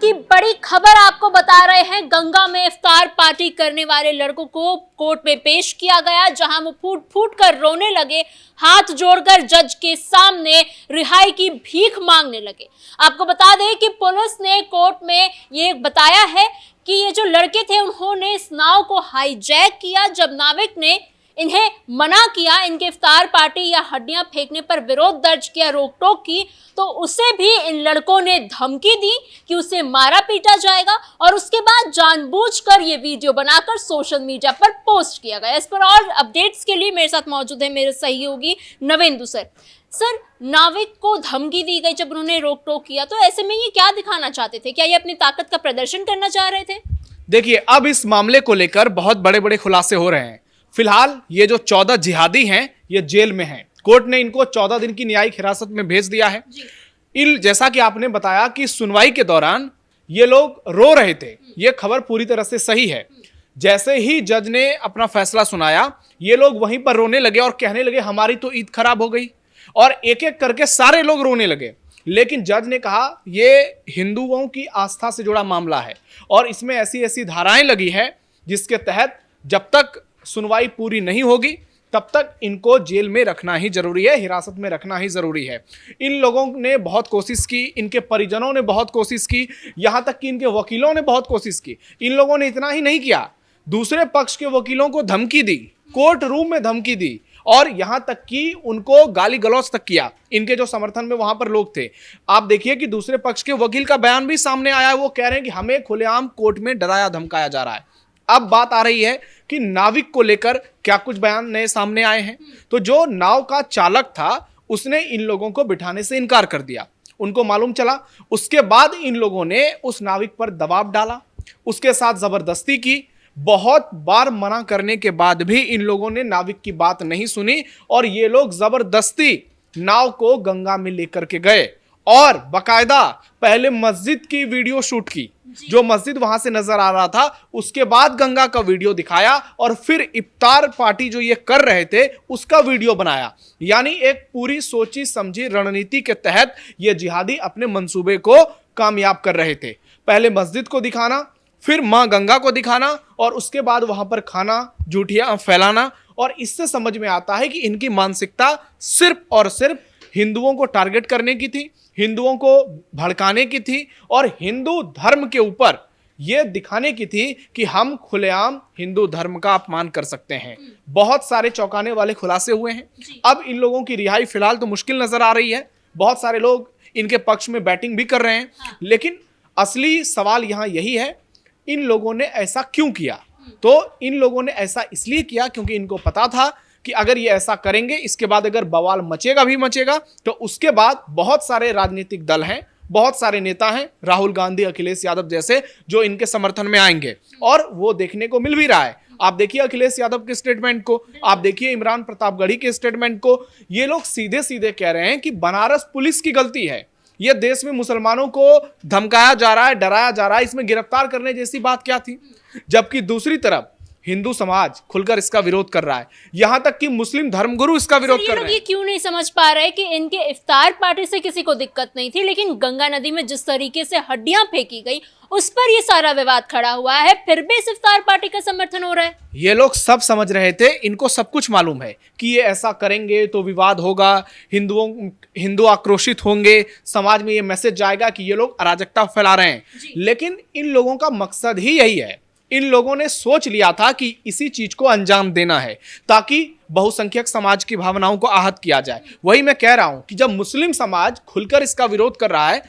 की बड़ी खबर आपको बता रहे हैं। गंगा में इफ्तार पार्टी करने वाले लड़कों को कोर्ट में पेश किया गया, जहां वो फूट फूट कर रोने लगे, हाथ जोड़कर जज के सामने रिहाई की भीख मांगने लगे। आपको बता दें कि पुलिस ने कोर्ट में ये बताया है कि ये जो लड़के थे उन्होंने इस नाव को हाईजैक किया। जब नाविक ने इन्हें मना किया, इनके इफ्तार पार्टी या हड्डियां फेंकने पर विरोध दर्ज किया, रोक टोक की, तो उसे भी इन लड़कों ने धमकी दी कि उसे मारा पीटा जाएगा। और उसके बाद जानबूझकर ये वीडियो बनाकर सोशल मीडिया पर पोस्ट किया गया। इस पर और अपडेट्स के लिए मेरे साथ मौजूद है मेरे सहयोगी नवेंदु सर। सर, नाविक को धमकी दी गई जब उन्होंने रोक टोक किया, तो ऐसे में ये क्या दिखाना चाहते थे? क्या ये अपनी ताकत का प्रदर्शन करना चाह रहे थे? देखिए, अब इस मामले को लेकर बहुत बड़े बड़े खुलासे हो रहे हैं। फिलहाल ये जो 14 जिहादी हैं ये जेल में हैं। कोर्ट ने इनको 14 दिन की न्यायिक हिरासत में भेज दिया है। जैसा कि आपने बताया कि सुनवाई के दौरान ये लोग रो रहे थे, ये खबर पूरी तरह से सही है। जैसे ही जज ने अपना फैसला सुनाया, ये लोग वहीं पर रोने लगे और कहने लगे हमारी तो ईद खराब हो गई, और एक एक करके सारे लोग रोने लगे। लेकिन जज ने कहा ये हिंदुओं की आस्था से जुड़ा मामला है और इसमें ऐसी ऐसी धाराएं लगी है जिसके तहत जब तक सुनवाई पूरी नहीं होगी तब तक इनको जेल में रखना ही जरूरी है, हिरासत में रखना ही जरूरी है। इन लोगों ने बहुत कोशिश की, इनके परिजनों ने बहुत कोशिश की, यहां तक कि इनके वकीलों ने बहुत कोशिश की। इन लोगों ने इतना ही नहीं किया, दूसरे पक्ष के वकीलों को धमकी दी, कोर्ट रूम में धमकी दी, और यहां तक कि उनको गाली गलौज तक किया। इनके जो समर्थन में वहां पर लोग थे, आप देखिए कि दूसरे पक्ष के वकील का बयान भी सामने आया। वो कह रहे हैं कि हमें खुलेआम कोर्ट में डराया धमकाया जा रहा है। अब बात आ रही है कि नाविक को लेकर क्या कुछ बयान नए सामने आए हैं। तो जो नाव का चालक था उसने इन लोगों को बिठाने से इनकार कर दिया। उनको मालूम चला, उसके बाद इन लोगों ने उस नाविक पर दबाव डाला, उसके साथ जबरदस्ती की। बहुत बार मना करने के बाद भी इन लोगों ने नाविक की बात नहीं सुनी और ये लोग जबरदस्ती नाव को गंगा में लेकर के गए और बकायदा पहले मस्जिद की वीडियो शूट की, जो मस्जिद वहां से नजर आ रहा था, उसके बाद गंगा का वीडियो दिखाया और फिर इफ्तार पार्टी जो ये कर रहे थे उसका वीडियो बनाया। यानी एक पूरी सोची समझी रणनीति के तहत ये जिहादी अपने मंसूबे को कामयाब कर रहे थे। पहले मस्जिद को दिखाना, फिर मां गंगा को दिखाना और उसके बाद वहां पर खाना, झूठियां फैलाना। और इससे समझ में आता है कि इनकी मानसिकता सिर्फ और सिर्फ हिंदुओं को टारगेट करने की थी, हिंदुओं को भड़काने की थी और हिंदू धर्म के ऊपर यह दिखाने की थी कि हम खुलेआम हिंदू धर्म का अपमान कर सकते हैं। बहुत सारे चौंकाने वाले खुलासे हुए हैं। अब इन लोगों की रिहाई फिलहाल तो मुश्किल नजर आ रही है। बहुत सारे लोग इनके पक्ष में बैटिंग भी कर रहे हैं, लेकिन असली सवाल यहां यही है, इन लोगों ने ऐसा क्यों किया? तो इन लोगों ने ऐसा इसलिए किया क्योंकि इनको पता था कि अगर ये ऐसा करेंगे, इसके बाद अगर बवाल मचेगा भी मचेगा, तो उसके बाद बहुत सारे राजनीतिक दल हैं, बहुत सारे नेता हैं, राहुल गांधी, अखिलेश यादव जैसे, जो इनके समर्थन में आएंगे। और वो देखने को मिल भी रहा है। आप देखिए अखिलेश यादव के स्टेटमेंट को, आप देखिए इमरान प्रतापगढ़ी के स्टेटमेंट को। ये लोग सीधे सीधे कह रहे हैं कि बनारस पुलिस की गलती है, ये देश में मुसलमानों को धमकाया जा रहा है, डराया जा रहा है, इसमें गिरफ्तार करने जैसी बात क्या थी? जबकि दूसरी तरफ हिंदू समाज खुलकर इसका विरोध कर रहा है, यहां तक कि मुस्लिम धर्मगुरु इसका विरोध कर रहे हैं। ये क्यों नहीं समझ पा रहे कि इनके इफ्तार पार्टी से किसी को दिक्कत नहीं थी, लेकिन गंगा नदी में जिस तरीके से हड्डियां फेंकी गई उस पर ये सारा विवाद खड़ा हुआ है, फिर भी इस इफ्तार पार्टी का समर्थन हो रहा है। ये लोग सब समझ रहे थे, इनको सब कुछ मालूम है कि ये ऐसा करेंगे तो विवाद होगा, हिंदू आक्रोशित होंगे, समाज में ये मैसेज जाएगा कि ये लोग अराजकता फैला रहे हैं। लेकिन इन लोगों का मकसद ही यही है। इन लोगों ने सोच लिया था कि इसी चीज को अंजाम देना है ताकि बहुसंख्यक समाज की भावनाओं को आहत किया जाए। वही मैं कह रहा हूं कि जब मुस्लिम समाज खुलकर इसका विरोध कर रहा है,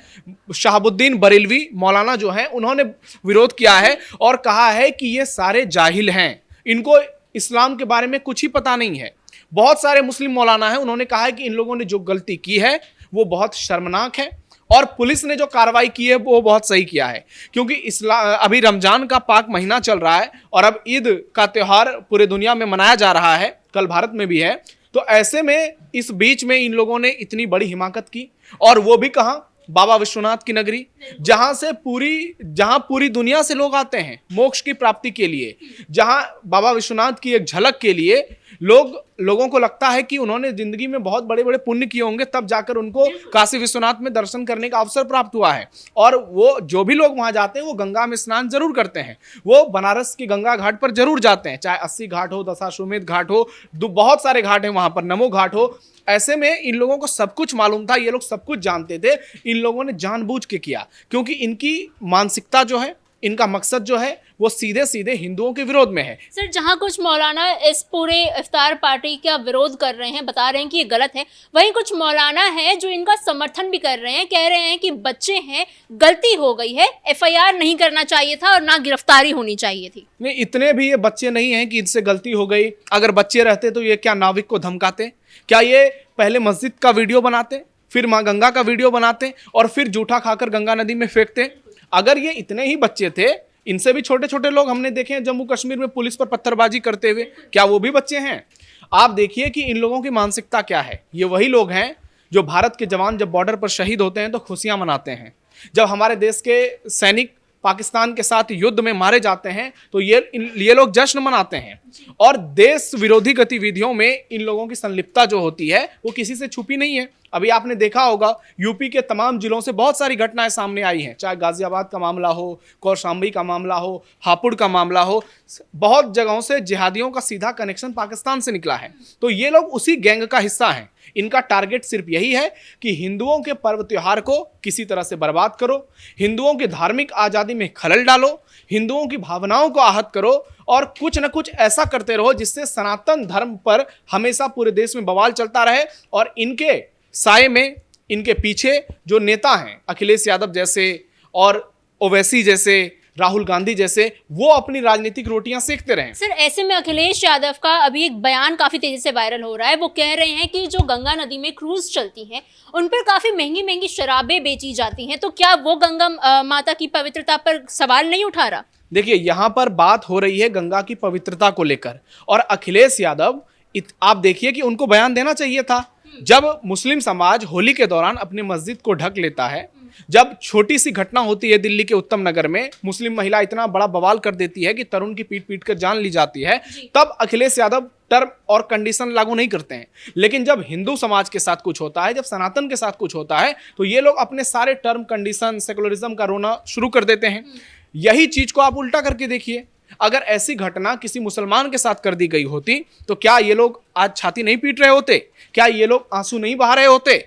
शहाबुद्दीन बरेलवी मौलाना जो हैं उन्होंने विरोध किया है और कहा है कि ये सारे जाहिल हैं, इनको इस्लाम के बारे में कुछ ही पता नहीं है। बहुत सारे मुस्लिम मौलाना हैं, उन्होंने कहा है कि इन लोगों ने जो गलती की है वो बहुत शर्मनाक है और पुलिस ने जो कार्रवाई की है वो बहुत सही किया है, क्योंकि अभी रमजान का पाक महीना चल रहा है और अब ईद का त्यौहार पूरे दुनिया में मनाया जा रहा है, कल भारत में भी है। तो ऐसे में इस बीच में इन लोगों ने इतनी बड़ी हिमाकत की, और वो भी कहां? बाबा विश्वनाथ की नगरी, जहां पूरी दुनिया से लोग आते हैं मोक्ष की प्राप्ति के लिए, जहां बाबा विश्वनाथ की एक झलक के लिए लोगों को लगता है कि उन्होंने जिंदगी में बहुत बड़े बड़े पुण्य किए होंगे, तब जाकर उनको काशी विश्वनाथ में दर्शन करने का अवसर प्राप्त हुआ है। और वो जो भी लोग वहां जाते हैं वो गंगा में स्नान जरूर करते हैं, वो बनारस की गंगा घाट पर जरूर जाते हैं, चाहे 80 घाट हो, दशाश्वमेध घाट हो, बहुत सारे घाट हैं वहां पर, नमो घाट हो। ऐसे में इन लोगों को सब कुछ मालूम था, ये लोग सब कुछ जानते थे। इन लोगों ने जानबूझ के किया, क्योंकि इनकी मानसिकता जो है, इनका मकसद जो है वो सीधे सीधे हिंदुओं के विरोध में है। सर, जहां कुछ मौलाना इस पूरे इफ्तार पार्टी का विरोध कर रहे हैं, बता रहे हैं कि ये गलत है, वहीं कुछ मौलाना है जो इनका समर्थन भी कर रहे हैं, कह रहे हैं कि बच्चे हैं, गलती हो गई है, एफआईआर नहीं करना चाहिए था और ना गिरफ्तारी होनी चाहिए थी। नहीं, इतने भी ये बच्चे नहीं हैं कि इनसे गलती हो गई। अगर बच्चे रहते तो ये क्या नाविक को धमकाते? क्या ये पहले मस्जिद का वीडियो बनाते, फिर माँ गंगा का वीडियो बनाते और फिर जूठा खाकर गंगा नदी में फेंकते? अगर ये इतने ही बच्चे थे, इनसे भी छोटे छोटे लोग हमने देखे हैं जम्मू कश्मीर में पुलिस पर पत्थरबाजी करते हुए, क्या वो भी बच्चे हैं? आप देखिए कि इन लोगों की मानसिकता क्या है। ये वही लोग हैं जो भारत के जवान जब बॉर्डर पर शहीद होते हैं तो खुशियां मनाते हैं, जब हमारे देश के सैनिक पाकिस्तान के साथ युद्ध में मारे जाते हैं तो ये लोग जश्न मनाते हैं। और देश विरोधी गतिविधियों में इन लोगों की संलिप्तता जो होती है वो किसी से छुपी नहीं है। अभी आपने देखा होगा यूपी के तमाम जिलों से बहुत सारी घटनाएं सामने आई हैं, चाहे गाजियाबाद का मामला हो, कौशाम्बी का मामला हो, हापुड़ का मामला हो, बहुत जगहों से जिहादियों का सीधा कनेक्शन पाकिस्तान से निकला है। तो ये लोग उसी गैंग का हिस्सा हैं। इनका टारगेट सिर्फ यही है कि हिंदुओं के पर्व त्योहार को किसी तरह से बर्बाद करो, हिंदुओं की धार्मिक आज़ादी में खलल डालो, हिंदुओं की भावनाओं को आहत करो और कुछ न कुछ ऐसा करते रहो जिससे सनातन धर्म पर हमेशा पूरे देश में बवाल चलता रहे। और इनके साये में, इनके पीछे जो नेता हैं, अखिलेश यादव जैसे और ओवैसी जैसे, राहुल गांधी जैसे, वो अपनी राजनीतिक रोटियां सेकते रहे। सर, ऐसे में अखिलेश यादव का अभी एक बयान काफी तेजी से वायरल हो रहा है। वो कह रहे हैं कि जो गंगा नदी में क्रूज चलती हैं उन पर काफी महंगी महंगी शराबें बेची जाती हैं, तो क्या वो गंगा माता की पवित्रता पर सवाल नहीं उठा रहा? देखिए, यहां पर बात हो रही है गंगा की पवित्रता को लेकर, और अखिलेश यादव आप देखिए कि उनको बयान देना चाहिए था। जब मुस्लिम समाज होली के दौरान अपनी मस्जिद को ढक लेता है, जब छोटी सी घटना होती है दिल्ली के उत्तम नगर में, मुस्लिम महिला इतना बड़ा बवाल कर देती है कि तरुण की पीट पीट कर जान ली जाती है, तब अखिलेश यादव टर्म और कंडीशन लागू नहीं करते हैं। लेकिन जब हिंदू समाज के साथ कुछ होता है, जब सनातन के साथ कुछ होता है, तो ये लोग अपने सारे टर्म कंडीशन, सेकुलरिज्म का रोना शुरू कर देते हैं। यही चीज को आप उल्टा करके देखिए, अगर ऐसी घटना किसी मुसलमान के साथ कर दी गई होती तो क्या ये लोग आज छाती नहीं पीट रहे होते? क्या ये लोग आंसू नहीं बहा रहे होते?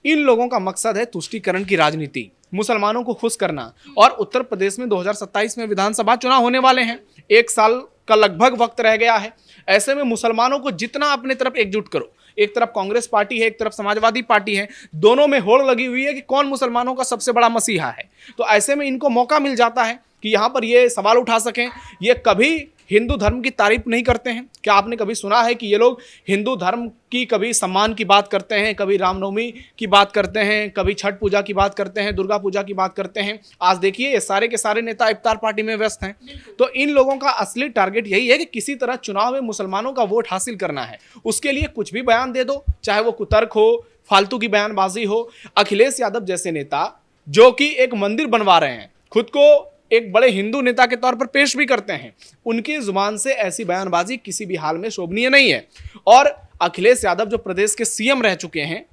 इन लोगों का मकसद है तुष्टीकरण की राजनीति, मुसलमानों को खुश करना। और उत्तर प्रदेश में 2027 में विधानसभा चुनाव होने वाले हैं, 1 साल का लगभग वक्त रह गया है। ऐसे में मुसलमानों को जितना अपने तरफ एकजुट करो, एक तरफ कांग्रेस पार्टी है, एक तरफ समाजवादी पार्टी है, दोनों में होड़ लगी हुई है कि कौन मुसलमानों का सबसे बड़ा मसीहा है। तो ऐसे में इनको मौका मिल जाता है कि यहाँ पर ये सवाल उठा सकें। ये कभी हिंदू धर्म की तारीफ नहीं करते हैं। क्या आपने कभी सुना है कि ये लोग हिंदू धर्म की कभी सम्मान की बात करते हैं, कभी रामनवमी की बात करते हैं, कभी छठ पूजा की बात करते हैं, दुर्गा पूजा की बात करते हैं? आज देखिए ये सारे के सारे नेता इफ्तार पार्टी में व्यस्त हैं। तो इन लोगों का असली टारगेट यही है कि किसी तरह चुनाव में मुसलमानों का वोट हासिल करना है। उसके लिए कुछ भी बयान दे दो, चाहे वो कुतर्क हो, फालतू की बयानबाजी हो। अखिलेश यादव जैसे नेता जो कि एक मंदिर बनवा रहे हैं, खुद को एक बड़े हिंदू नेता के तौर पर पेश भी करते हैं, उनकी जुबान से ऐसी बयानबाजी किसी भी हाल में शोभनीय नहीं है। और अखिलेश यादव जो प्रदेश के सीएम रह चुके हैं,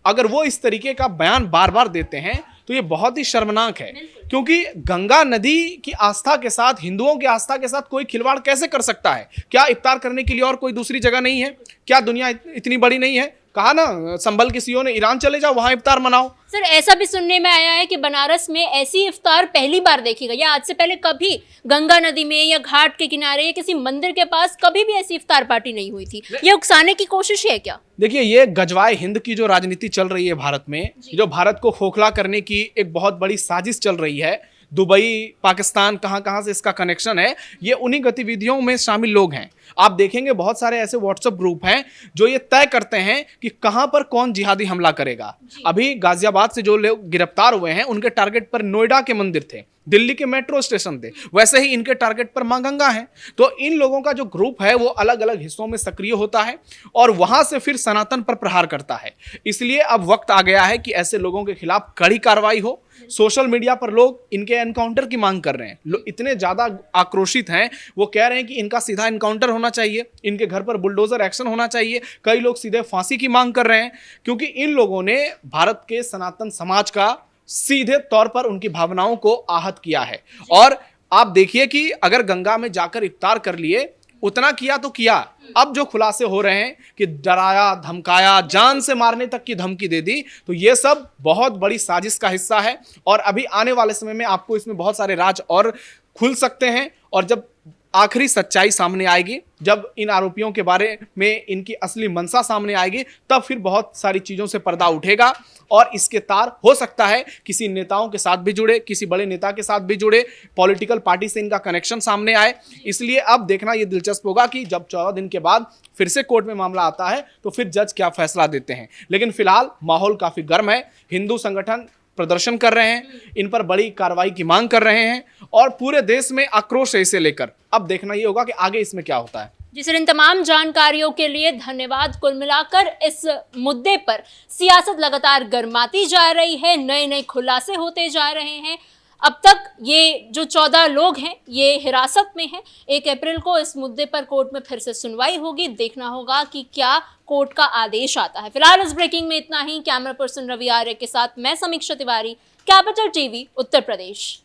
अगर वो इस तरीके का बयान बार बार देते हैं तो ये बहुत ही शर्मनाक है। क्योंकि गंगा नदी की आस्था के साथ, हिंदुओं की आस्था के साथ कोई खिलवाड़ कैसे कर सकता है? क्या इफ्तार करने के लिए और कोई दूसरी जगह नहीं है? क्या दुनिया इतनी बड़ी नहीं है? कहा ना संभल के सीओ ने, ईरान चले जाओ, वहां इफ्तार मनाओ। सर, ऐसा भी सुनने में आया है कि बनारस में ऐसी इफ्तार पहली बार देखी गई है। आज से पहले कभी गंगा नदी में या घाट के किनारे या किसी मंदिर के पास कभी भी ऐसी इफ्तार पार्टी नहीं हुई थी। ये उकसाने की कोशिश है क्या? देखिए, ये गजवाए हिंद की जो राजनीति चल रही है भारत में, जो भारत को खोखला करने की एक बहुत बड़ी साजिश चल रही है, दुबई, पाकिस्तान, कहां से इसका कनेक्शन है, ये उन्हीं गतिविधियों में शामिल लोग हैं। आप देखेंगे बहुत सारे ऐसे व्हाट्सएप ग्रुप हैं जो ये तय करते हैं कि कहां पर कौन जिहादी हमला करेगा। अभी गाजियाबाद से जो लोग गिरफ्तार हुए हैं, उनके टारगेट पर नोएडा के मंदिर थे, दिल्ली के मेट्रो स्टेशन थे, वैसे ही इनके टारगेट पर मां गंगा है। तो इन लोगों का जो ग्रुप है वो अलग अलग हिस्सों में सक्रिय होता है और वहां से फिर सनातन पर प्रहार करता है। इसलिए अब वक्त आ गया है कि ऐसे लोगों के खिलाफ कड़ी कार्रवाई हो, सोशल मीडिया पर लोग इनके एनकाउंटर की मांग कर रहे हैं, लोग इतने ज्यादा आक्रोशित हैं, वो कह रहे हैं कि इनका सीधा एनकाउंटर होना चाहिए, इनके घर पर बुलडोजर एक्शन होना चाहिए। कई लोग सीधे फांसी की मांग कर रहे हैं, क्योंकि इन लोगों ने भारत के सनातन समाज का सीधे तौर पर उनकी भावनाओं को आहत किया है। और आप देखिए कि अगर गंगा में जाकर इफ्तार कर लिए, उतना किया तो किया, अब जो खुलासे हो रहे हैं कि डराया धमकाया, जान से मारने तक की धमकी दे दी, तो ये सब बहुत बड़ी साजिश का हिस्सा है। और अभी आने वाले समय में आपको इसमें बहुत सारे राज और खुल सकते हैं, और जब आखिरी सच्चाई सामने आएगी, जब इन आरोपियों के बारे में इनकी असली मंशा सामने आएगी, तब फिर बहुत सारी चीज़ों से पर्दा उठेगा और इसके तार हो सकता है किसी नेताओं के साथ भी जुड़े, किसी बड़े नेता के साथ भी जुड़े, पॉलिटिकल पार्टी से इनका कनेक्शन सामने आए। इसलिए अब देखना ये दिलचस्प होगा कि जब 14 दिन के बाद फिर से कोर्ट में मामला आता है तो फिर जज क्या फैसला देते हैं। लेकिन फिलहाल माहौल काफ़ी गर्म है, हिंदू संगठन प्रदर्शन कर रहे हैं, इन पर बड़ी कार्रवाई की मांग कर रहे हैं, और पूरे देश में आक्रोश है इसे लेकर। अब देखना ये होगा कि आगे इसमें क्या होता है। जी सर, इन तमाम जानकारियों के लिए धन्यवाद। कुल मिलाकर इस मुद्दे पर सियासत लगातार गर्माती जा रही है, नए नए खुलासे होते जा रहे हैं। अब तक ये जो 14 लोग हैं ये हिरासत में हैं। 1 अप्रैल को इस मुद्दे पर कोर्ट में फिर से सुनवाई होगी, देखना होगा कि क्या कोर्ट का आदेश आता है। फिलहाल इस ब्रेकिंग में इतना ही। कैमरा पर्सन रवि आर्य के साथ मैं समीक्षा तिवारी, कैपिटल टीवी, उत्तर प्रदेश।